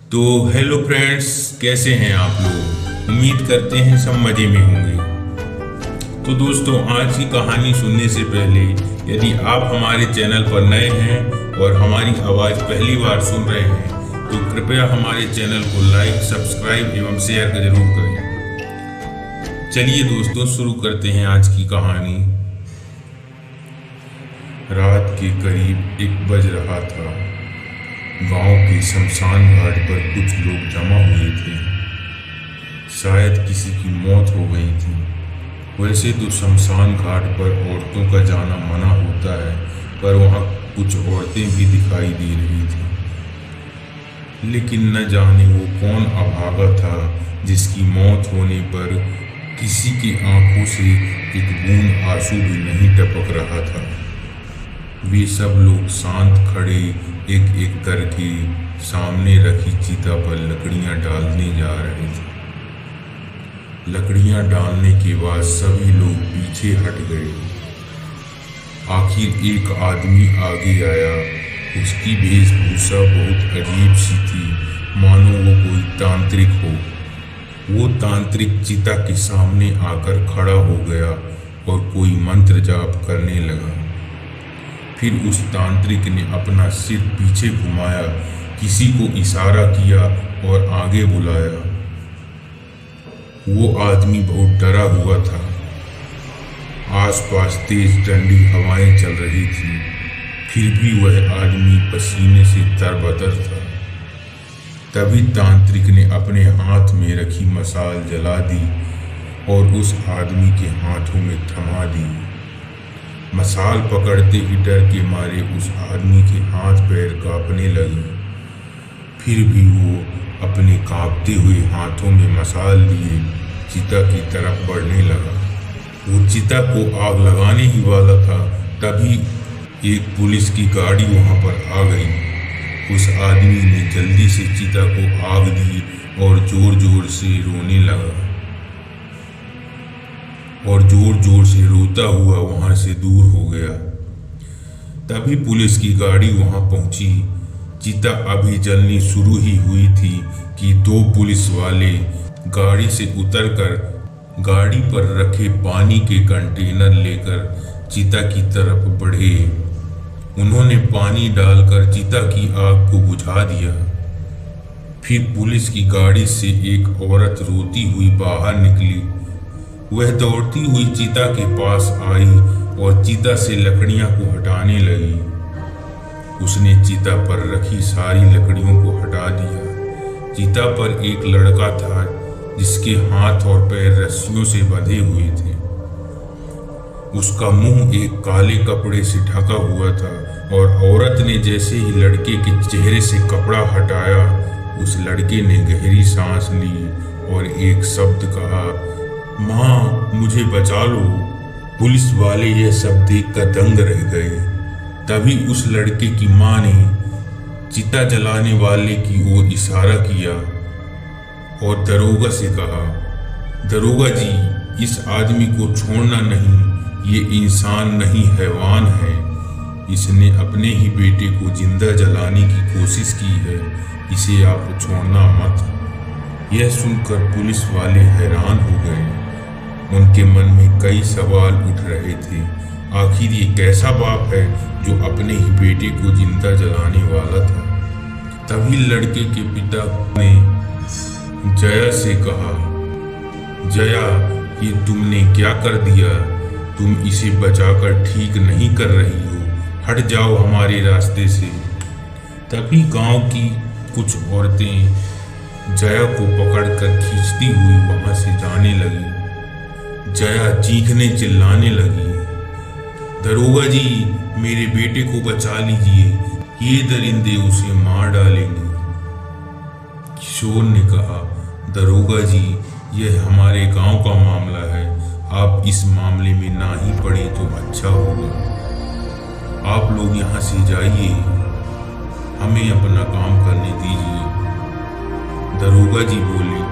तो hello friends, कैसे हैं आप लोग। उम्मीद करते हैं सब मज़े में होंगे। तो दोस्तों, आज की कहानी सुनने से पहले यदि आप हमारे चैनल पर नए हैं और हमारी आवाज़ पहली बार सुन रहे हैं तो कृपया हमारे चैनल को लाइक, सब्सक्राइब एवं शेयर जरूर करें। चलिए दोस्तों, शुरू करते हैं आज की कहानी। रात के करीब 1 बज रहा था। गांव के शमशान घाट पर कुछ लोग जमा हुए थे। शायद किसी की मौत हो गई थी। वैसे तो शमशान घाट पर औरतों का जाना मना होता है, पर वहाँ कुछ औरतें भी दिखाई दे रही थी। लेकिन न जाने वो कौन अभागा था जिसकी मौत होने पर किसी की आंखों से एक बूंद आंसू भी नहीं टपक रहा था। वे सब लोग शांत खड़े एक एक करके सामने रखी चिता पर लकड़ियां डालने जा रहे थे। लकड़ियां डालने के बाद सभी लोग पीछे हट गए। आखिर एक आदमी आगे आया। उसकी वेशभूषा बहुत अजीब सी थी, मानो वो कोई तांत्रिक हो। वो तांत्रिक चिता के सामने आकर खड़ा हो गया और कोई मंत्र जाप करने लगा। फिर उस तांत्रिक ने अपना सिर पीछे घुमाया, किसी को इशारा किया और आगे बुलाया। वो आदमी बहुत डरा हुआ था। आसपास तेज ठंडी हवाएं चल रही थी, फिर भी वह आदमी पसीने से तरबतर था। तभी तांत्रिक ने अपने हाथ में रखी मशाल जला दी और उस आदमी के हाथों में थमा दी। मशाल पकड़ते ही डर के मारे उस आदमी के हाथ पैर कांपने लगे। फिर भी वो अपने कांपते हुए हाथों में मशाल लिए चिता की तरफ बढ़ने लगा। वो चिता को आग लगाने ही वाला था, तभी एक पुलिस की गाड़ी वहां पर आ गई। उस आदमी ने जल्दी से चिता को आग दी और जोर जोर से रोने लगा और जोर जोर से रोता हुआ वहां से दूर हो गया। तभी पुलिस की गाड़ी वहां पहुंची। चिता अभी जलनी शुरू ही हुई थी कि 2 पुलिस वाले गाड़ी से उतरकर गाड़ी पर रखे पानी के कंटेनर लेकर चिता की तरफ बढ़े। उन्होंने पानी डालकर चिता की आग को बुझा दिया। फिर पुलिस की गाड़ी से एक औरत रोती हुई बाहर निकली। वह दौड़ती हुई चिता के पास आई और चिता से लकड़ियां को हटाने लगी। उसने चिता पर रखी सारी लकड़ियों को हटा दिया। चिता पर एक लड़का था जिसके हाथ और पैर रस्सियों से बंधे हुए थे। उसका मुंह एक काले कपड़े से ढका हुआ था और औरत ने जैसे ही लड़के के चेहरे से कपड़ा हटाया, उस लड़के ने गहरी सांस ली और एक शब्द कहा, माँ मुझे बचा लो। पुलिस वाले यह सब देखकर दंग रह गए। तभी उस लड़के की माँ ने चिता जलाने वाले की ओर इशारा किया और दरोगा से कहा, दरोगा जी, इस आदमी को छोड़ना नहीं, ये इंसान नहीं हैवान है। इसने अपने ही बेटे को जिंदा जलाने की कोशिश की है, इसे आप छोड़ना मत। यह सुनकर पुलिस वाले हैरान हो गए। उनके मन में कई सवाल उठ रहे थे। आखिर ये कैसा बाप है जो अपने ही बेटे को जिंदा जलाने वाला था। तभी लड़के के पिता ने जया से कहा, जया, ये तुमने क्या कर दिया? तुम इसे बचाकर ठीक नहीं कर रही हो। हट जाओ हमारे रास्ते से। तभी गांव की कुछ औरतें जया को पकड़कर खींचती हुई वहां से जाने लगी। जया चीखने चिल्लाने लगी, दरोगा जी, मेरे बेटे को बचा लीजिए, ये दरिंदे उसे मार डालेंगे। किशोर ने कहा, दरोगा जी, यह हमारे गांव का मामला है, आप इस मामले में ना ही पड़े तो अच्छा होगा। आप लोग यहाँ से जाइए, हमें अपना काम करने दीजिए। दरोगा जी बोले,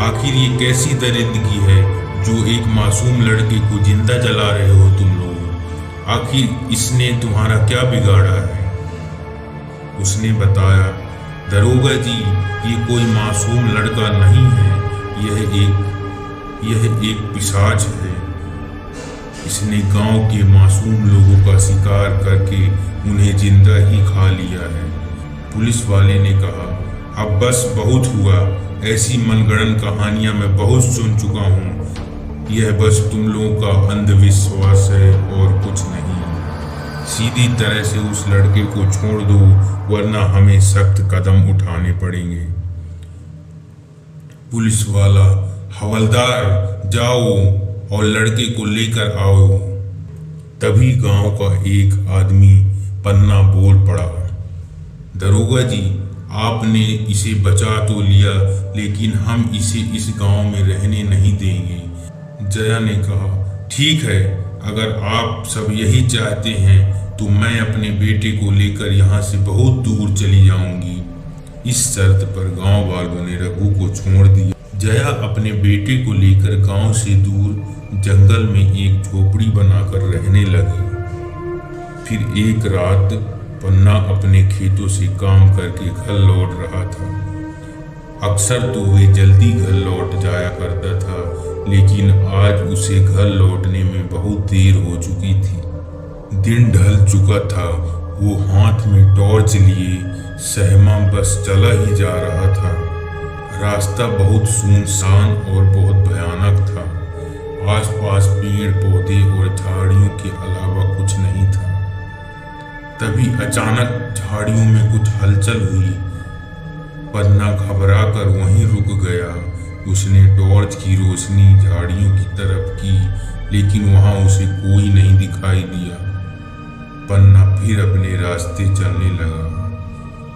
आखिर ये कैसी दरिंदगी है जो एक मासूम लड़के को जिंदा जला रहे हो तुम लोग? आखिर इसने तुम्हारा क्या बिगाड़ा है? उसने बताया, दरोगा जी, ये कोई मासूम लड़का नहीं है, यह एक पिशाच है। इसने गांव के मासूम लोगों का शिकार करके उन्हें जिंदा ही खा लिया है। पुलिस वाले ने कहा, अब बस बहुत हुआ, ऐसी मनगढ़ंत कहानियां मैं बहुत सुन चुका हूँ। यह बस तुम लोगों का अंधविश्वास है और कुछ नहीं। सीधी तरह से उस लड़के को छोड़ दो, वरना हमें सख्त कदम उठाने पड़ेंगे। पुलिस वाला, हवलदार जाओ और लड़के को लेकर आओ। तभी गांव का एक आदमी पन्ना बोल पड़ा, दरोगा जी, आपने इसे बचा तो लिया, लेकिन हम इसे इस गांव में रहने नहीं देंगे। जया ने कहा, ठीक है, अगर आप सब यही चाहते हैं तो मैं अपने बेटे को लेकर यहाँ से बहुत दूर चली जाऊंगी। इस शर्त पर गांव वालों ने रघु को छोड़ दिया। जया अपने बेटे को लेकर गांव से दूर जंगल में एक झोपड़ी बनाकर रहने लगी। फिर एक रात पन्ना अपने खेतों से काम करके घर लौट रहा था। अक्सर तो वे जल्दी घर लौट जाया करता था, लेकिन आज उसे घर लौटने में बहुत देर हो चुकी थी। दिन ढल चुका था। वो हाथ में टॉर्च लिए सहमा बस चला ही जा रहा था। रास्ता बहुत सुनसान और बहुत भयानक था। आसपास पेड़ पौधे और झाड़ियों के अलावा कुछ नहीं था। तभी अचानक झाड़ियों में कुछ हलचल हुई। पन्ना घबरा कर वहीं रुक गया। उसने टॉर्च की रोशनी झाड़ियों की तरफ की, लेकिन वहां उसे कोई नहीं दिखाई दिया। पन्ना फिर अपने रास्ते चलने लगा।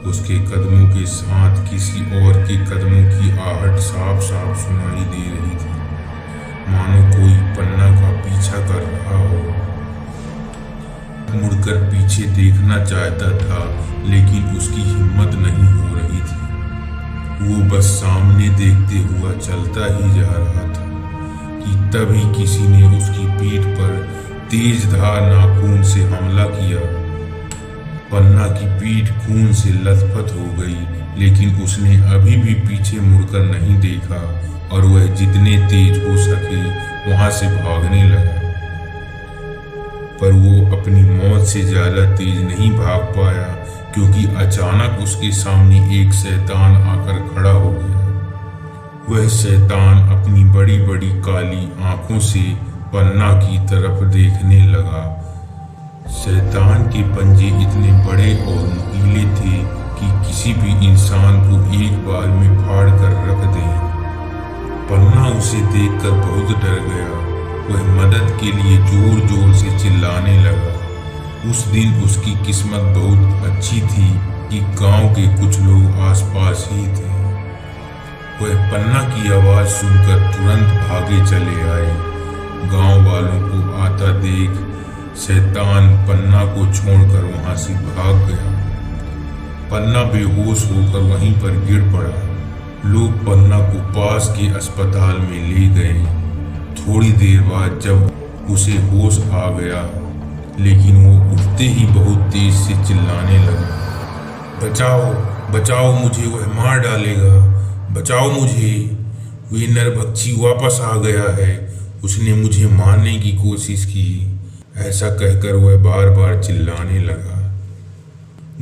उसके कदमों के साथ किसी और के कदमों की आहट साफ साफ सुनाई दे रही थी, मानो कोई पन्ना का पीछा कर रहा हो। मुड़कर पीछे देखना चाहता था, लेकिन उसकी हिम्मत नहीं हो रही थी। वो बस सामने देखते हुआ चलता ही जा रहा था कि तभी किसी ने उसकी पीठ पर तेज धार नाखून से हमला किया। पन्ना की पीठ खून से लथपथ हो गई, लेकिन उसने अभी भी पीछे मुड़कर नहीं देखा और वह जितने तेज हो सके वहां से भागने लगा। पर वो अपनी मौत से ज्यादा तेज नहीं भाग पाया, क्योंकि अचानक उसके सामने एक शैतान आकर खड़ा हो गया। वह शैतान अपनी बड़ी बड़ी काली आंखों से पन्ना की तरफ देखने लगा। शैतान के पंजे इतने बड़े और नुकीले थे कि किसी भी इंसान को एक बार में फाड़ कर रख दें। पन्ना उसे देखकर बहुत डर गया। वह मदद के लिए जोर जोर से चिल्लाने लगा। उस दिन उसकी किस्मत बहुत अच्छी थी कि गांव के कुछ लोग आसपास ही थे। वह पन्ना की आवाज सुनकर तुरंत भागे चले आए। गांव वालों को आता देख शैतान पन्ना को छोड़कर वहां से भाग गया। पन्ना बेहोश होकर वहीं पर गिर पड़ा। लोग पन्ना को पास के अस्पताल में ले गए। थोड़ी देर बाद जब उसे होश आ गया, लेकिन वो उठते ही बहुत तेज से चिल्लाने लगा, बचाओ बचाओ, मुझे वह मार डालेगा, बचाओ मुझे, वे नरभक्षी वापस आ गया है, उसने मुझे मारने की कोशिश की। ऐसा कहकर वह बार बार चिल्लाने लगा।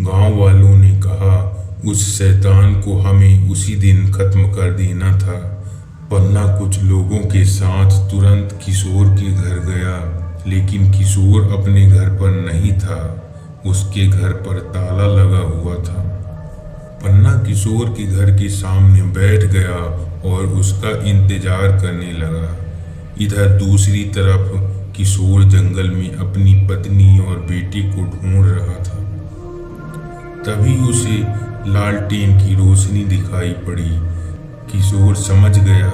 गांव वालों ने कहा, उस शैतान को हमें उसी दिन खत्म कर देना था। पन्ना कुछ लोगों के साथ तुरंत किशोर के घर गया, लेकिन किशोर अपने घर पर नहीं था। उसके घर पर ताला लगा हुआ था। पन्ना किशोर के घर के सामने बैठ गया और उसका इंतजार करने लगा। इधर दूसरी तरफ किशोर जंगल में अपनी पत्नी और बेटे को ढूंढ रहा था। तभी उसे लालटेन की रोशनी दिखाई पड़ी। किशोर समझ गया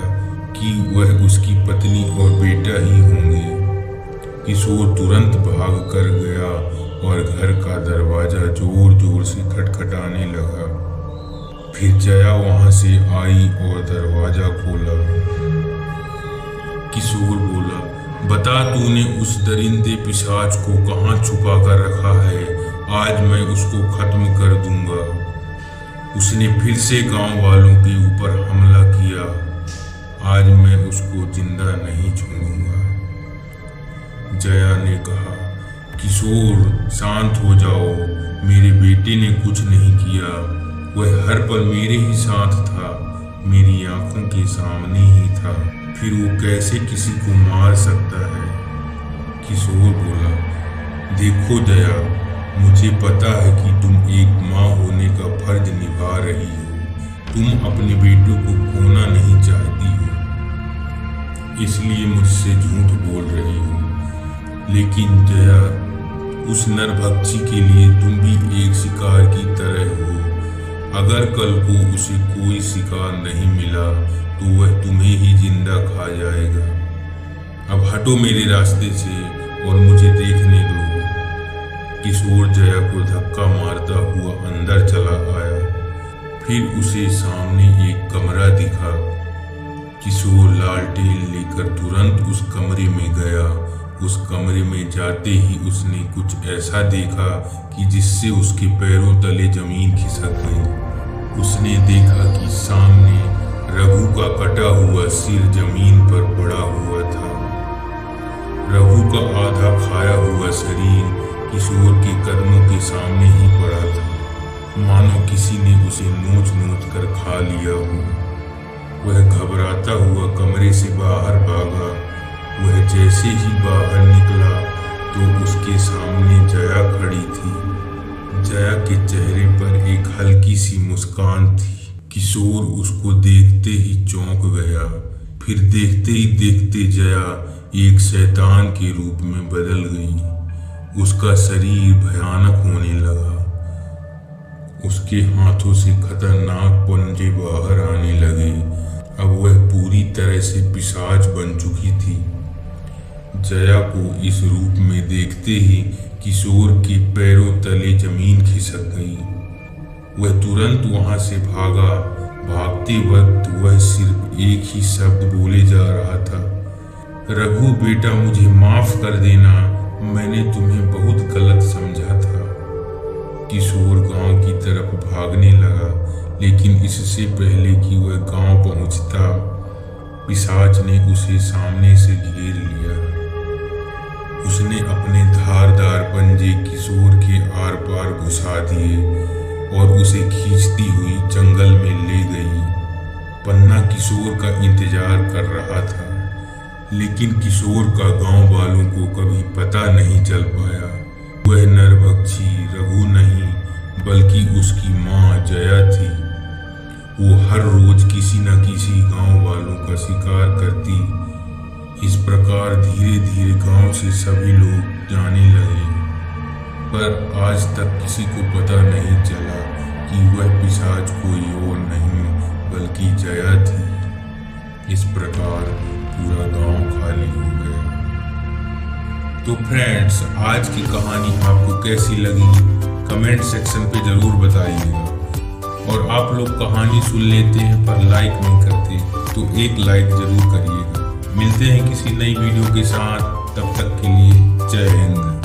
कि वह उसकी पत्नी और बेटा ही होंगे। किशोर तुरंत भाग कर गया और घर का दरवाजा जोर जोर से खटखटाने लगा। फिर जया वहां से आई और दरवाजा खोला। किशोर बोला, बता, तूने उस दरिंदे पिशाच को कहाँ छुपा कर रखा है? आज मैं उसको खत्म कर दूंगा। उसने फिर से गांव वालों के ऊपर हमला किया। आज मैं उसको जिंदा नहीं छोड़ूंगा। जया ने कहा, किशोर शांत हो जाओ, मेरे बेटे ने कुछ नहीं किया। वह हर पल मेरे ही साथ था, मेरी आंखों के सामने ही था। फिर वो कैसे किसी को मार सकता है? किशोर बोला, देखो जया, मुझे पता है कि तुम एक माँ होने का फर्ज निभा रही हो। तुम अपने बेटों को खोना नहीं चाहती हो, इसलिए मुझसे झूठ बोल रही हो। लेकिन जया, उस नरभक्षी के लिए तुम भी एक शिकार की तरह हो। अगर कल को उसे कोई शिकार नहीं मिला तो वह तुम्हें ही जिंदा खा जाएगा। अब हटो मेरे रास्ते से और मुझे देखने दो। किशोर जया को धक्का मारता हुआ अंदर चला आया। फिर उसे सामने एक कमरा दिखा। किशोर लालटेन लेकर तुरंत उस कमरे में गया। उस कमरे में जाते ही उसने कुछ ऐसा देखा कि जिससे उसके पैरों तले जमीन खिसक गई। उसने देखा कि सामने रघु का कटा हुआ सिर जमीन पर पड़ा हुआ था। रघु का आधा खाया हुआ शरीर किशोर के कदमों के सामने ही पड़ा था, मानो किसी ने उसे नोच नोच कर खा लिया हो। वह घबराता हुआ कमरे से बाहर भागा। वह जैसे ही बाहर निकला तो उसके सामने जया खड़ी थी। जया के चेहरे पर एक हल्की सी मुस्कान थी। किशोर उसको देखते ही चौंक गया। फिर देखते ही देखते जया एक शैतान के रूप में बदल गई। उसका शरीर भयानक होने लगा। उसके हाथों से खतरनाक पंजे बाहर आने लगे। अब वह पूरी तरह से पिशाच बन चुकी थी। जया को इस रूप में देखते ही किशोर के पैरों तले जमीन खिसक गई। वह तुरंत वहां से भागा। भागते वक्त वह सिर्फ एक ही शब्द बोले जा रहा था, रघु बेटा, मुझे माफ कर देना, मैंने तुम्हें बहुत गलत समझा था। किशोर गांव की तरफ भागने लगा, लेकिन इससे पहले कि वह गांव पहुंचता, पिशाच ने उसे सामने से घेर लिया। उसने अपने धारदार पंजे किशोर के आर पार घुसा दिए और उसे खींचती हुई जंगल में ले गई। पन्ना किशोर का इंतजार कर रहा था, लेकिन किशोर का गांव वालों को कभी पता नहीं चल पाया। वह नरभक्षी रघु नहीं, बल्कि उसकी माँ जया थी। वो हर रोज किसी न किसी गांव वालों का शिकार करती। इस प्रकार धीरे धीरे गांव से सभी लोग जाने लगे, पर आज तक किसी को पता नहीं चला कि वह पिशाच कोई और नहीं बल्कि जया थी। इस प्रकार पूरा गांव खाली हो गया। तो फ्रेंड्स, आज की कहानी आपको कैसी लगी कमेंट सेक्शन पे जरूर बताइएगा। और आप लोग कहानी सुन लेते हैं पर लाइक नहीं करते, तो एक लाइक जरूर करिएगा। मिलते हैं किसी नई वीडियो के साथ, तब तक के लिए जय हिंद।